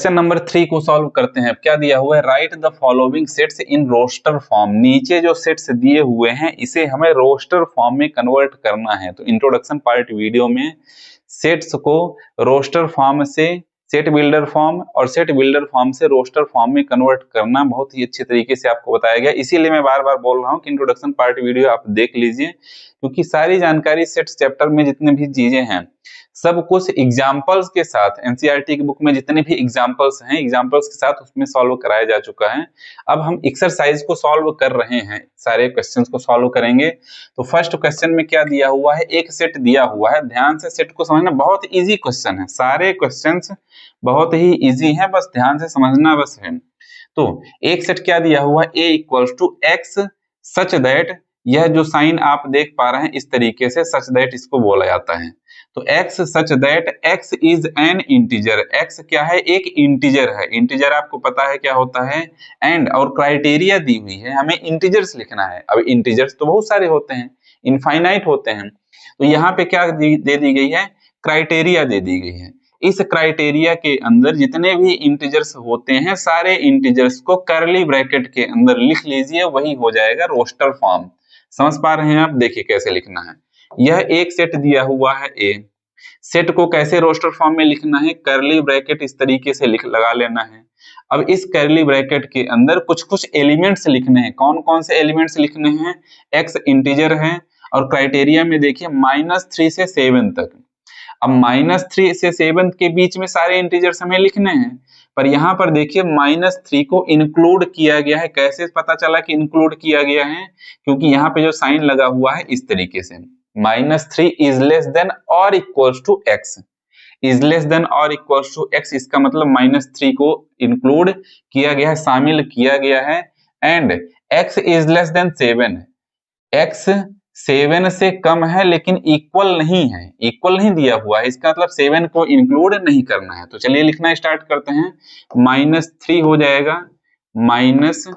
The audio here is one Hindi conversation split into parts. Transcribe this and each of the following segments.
क्वेश्चन नंबर 3 को सॉल्व करते हैं। क्या दिया हुआ है, write the following sets in roster form. नीचे जो सेट्स दिए हुए हैं इसे हमें रोस्टर फॉर्म में कन्वर्ट करना है। तो इंट्रोडक्शन पार्ट वीडियो में सेट्स को रोस्टर फॉर्म से सेट बिल्डर फॉर्म और सेट बिल्डर फॉर्म से रोस्टर फॉर्म में कन्वर्ट करना बहुत ही अच्छे तरीके से आपको बताया गया। इसीलिए मैं बार बार बोल रहा हूं कि इंट्रोडक्शन पार्ट वीडियो आप देख लीजिए, क्योंकि सारी जानकारी सेट्स चैप्टर में जितने भी चीजें हैं सब कुछ एग्जाम्पल्स के साथ, एनसीईआरटी की बुक में जितने भी एग्जाम्पल्स हैं एग्जाम्पल्स के साथ उसमें सॉल्व कराया जा चुका है। अब हम एक्सरसाइज को सॉल्व कर रहे हैं, सारे क्वेश्चंस को सॉल्व करेंगे। तो फर्स्ट क्वेश्चन में क्या दिया हुआ है, एक सेट दिया हुआ है। ध्यान से सेट को समझना, बहुत इजी क्वेश्चन है, सारे क्वेश्चंस बहुत ही इजी है, बस ध्यान से समझना बस है। तो एक सेट क्या दिया हुआ है, a equals to X such that, यह जो साइन आप देख पा रहे हैं इस तरीके से सच दैट इसको बोला जाता है। तो x such that x is an integer, x क्या है, एक इंटीजर है। इंटीजर आपको पता है क्या होता है, एंड और क्राइटेरिया दी हुई है, हमें इंटीजर्स लिखना है। अब इंटीजर्स तो बहुत सारे होते हैं, इनफाइनाइट होते हैं। तो यहाँ पे क्या दे दी गई है, क्राइटेरिया दे दी गई है। इस क्राइटेरिया के अंदर जितने भी इंटीजर्स होते हैं सारे इंटीजर्स को कर्ली ब्रैकेट के अंदर लिख लीजिए, वही हो जाएगा रोस्टर फॉर्म। समझ पा रहे हैं आप, देखिए कैसे लिखना है। यह एक सेट दिया हुआ है ए, सेट को कैसे रोस्टर फॉर्म में लिखना है, कर्ली ब्रैकेट इस तरीके से लगा लेना है। अब इस कर्ली ब्रैकेट के अंदर कुछ कुछ एलिमेंट्स लिखने हैं। कौन कौन से एलिमेंट्स लिखने हैं, एक्स इंटीजर है और क्राइटेरिया में देखिए -3 से 7 तक। अब -3 से 7 के बीच में सारे इंटीजर्स हमें लिखने हैं, पर यहाँ पर देखिए -3 को इंक्लूड किया गया है। कैसे पता चला कि इंक्लूड किया गया है, क्योंकि यहाँ पे जो साइन लगा हुआ है इस तरीके से, -3 इज लेस देन और equals to X, is less than और इक्वल्स टू एक्स, इसका मतलब -3 को इंक्लूड किया गया है, शामिल किया गया है। And x is less then 7, x 7 से कम है लेकिन इक्वल नहीं है, इक्वल नहीं दिया हुआ है, इसका मतलब 7 को इंक्लूड नहीं करना है। तो चलिए लिखना स्टार्ट करते हैं। -3 हो जाएगा, -3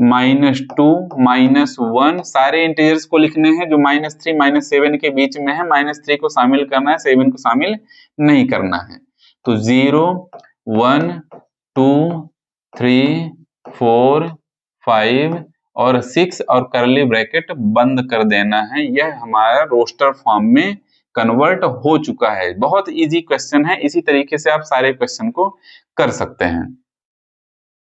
-2 -1, सारे इंटीजर्स को लिखने हैं जो -3 -7 के बीच में है। -3 को शामिल करना है, 7 को शामिल नहीं करना है। तो 0 1 2 3 4 5 और 6 और कर्ली ब्रैकेट बंद कर देना है। यह हमारा रोस्टर फॉर्म में कन्वर्ट हो चुका है। बहुत इजी क्वेश्चन है, इसी तरीके से आप सारे क्वेश्चन को कर सकते हैं।